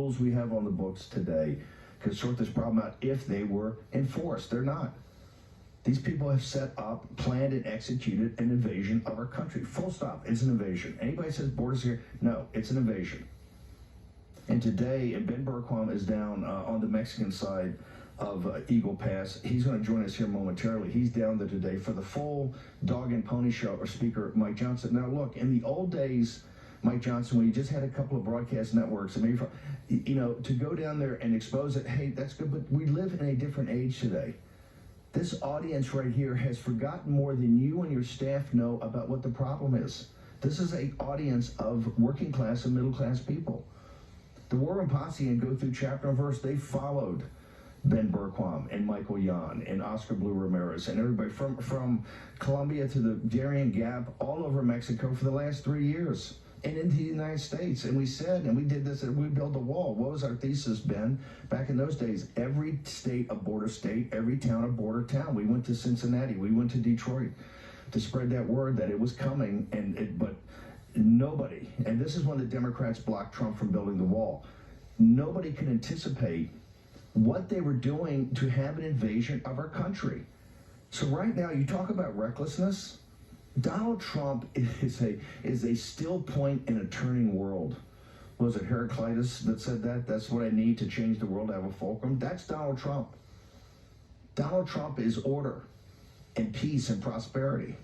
rules we have on the books today could sort this problem out if they were enforced. They're not. These people have set up, planned, and executed an invasion of our country. Full stop. It's an invasion. Anybody says borders here? No, it's an invasion. And today, Ben Bergquam is down on the Mexican side of Eagle Pass. He's going to join us here momentarily. He's down there today for the full dog and pony show, or Speaker Mike Johnson. Now, look, in the old days, Mike Johnson, when you just had a couple of broadcast networks, and maybe, to go down there and expose it, hey, that's good, but we live in a different age today. This audience right here has forgotten more than you and your staff know about what the problem is. This is an audience of working class and middle class people. The War Room Posse, and go through chapter and verse, they followed Ben Bergquam and Michael Yon and Oscar Blue Ramirez and everybody from Colombia to the Darien Gap, all over Mexico for the last 3 years and into the United States. And we said, and we did this, and we built a wall. What was our thesis, Ben? Back in those days, every state a border state, every town a border town. We went to Cincinnati, we went to Detroit to spread that word that it was coming, but nobody, and this is when the Democrats blocked Trump from building the wall, nobody could anticipate what they were doing to have an invasion of our country. So right now, you talk about recklessness. Donald Trump is a still point in a turning world. Was it Heraclitus that said that? That's what I need to change the world, to have a fulcrum. That's Donald Trump. Donald Trump is order and peace and prosperity.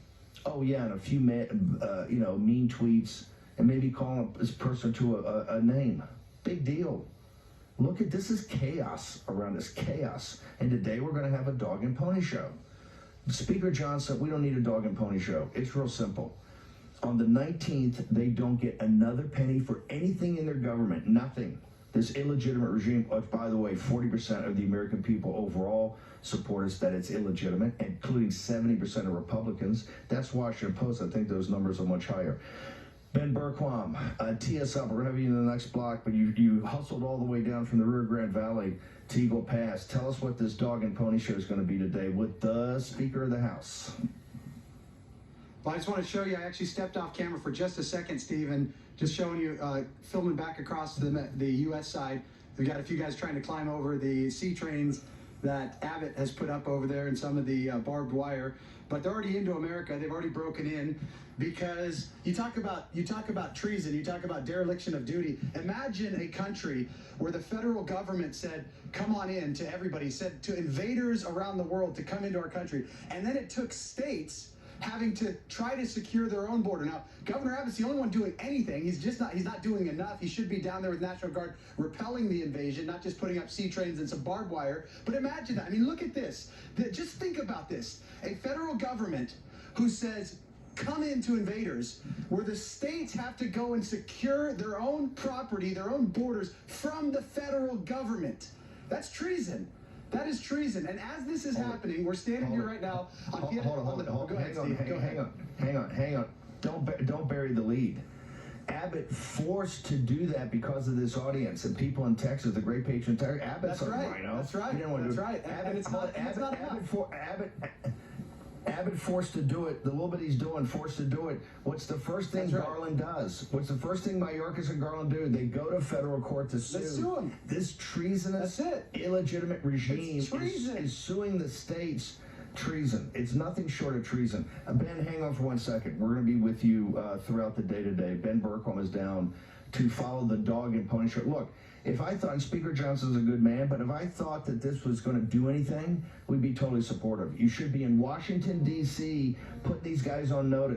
Oh yeah, and a few mean tweets, and maybe calling this person to a name. Big deal. Look at this, is chaos around us, chaos. And today we're going to have a dog and pony show. Speaker Johnson, we don't need a dog and pony show. It's real simple. On the 19th, they don't get another penny for anything in their government, nothing. This illegitimate regime, which, by the way, 40% of the American people overall support us, that it's illegitimate, including 70% of Republicans. That's Washington Post. I think those numbers are much higher. Ben Bergquam, tee us up. We're going to have you in the next block, but you hustled all the way down from the Rio Grande Valley to Eagle Pass. Tell us what this dog and pony show is going to be today with the Speaker of the House. Well, I just want to show you, I actually stepped off camera for just a second, Stephen, just showing you, filming back across the U.S. side. We've got a few guys trying to climb over the sea trains that Abbott has put up over there and some of the barbed wire. But they're already into America. They've already broken in, because you talk about treason, you talk about dereliction of duty. Imagine a country where the federal government said, come on in, to everybody, said to invaders around the world to come into our country. And then it took states having to try to secure their own border. Now, Governor Abbott's the only one doing anything. He's not doing enough. He should be down there with National Guard repelling the invasion, not just putting up sea trains and some barbed wire. But imagine that. I mean, look at this. Just think about this. A federal government who says, come into invaders, where the states have to go and secure their own property, their own borders from the federal government. That's treason. That is treason. And as this is happening, we're standing here right now. Hang on. Don't bury the lead. Abbott forced to do that because of this audience and people in Texas, the great patron Texas. Abbott's a rhino. That's right. That's right. Abbott forced to do it. The little bit he's doing, forced to do it. What's the first thing Garland does? What's the first thing Mayorkas and Garland do? They go to federal court to sue. They sue him. This treasonous, illegitimate regime is suing the states. Treason. It's nothing short of treason. Ben, hang on for 1 second. We're going to be with you throughout the day today. Ben Bergquam is down to follow the dog and pony show. Look, if I thought, and Speaker Johnson's a good man, but if I thought that this was going to do anything, we'd be totally supportive. You should be in Washington, D.C., putting these guys on notice.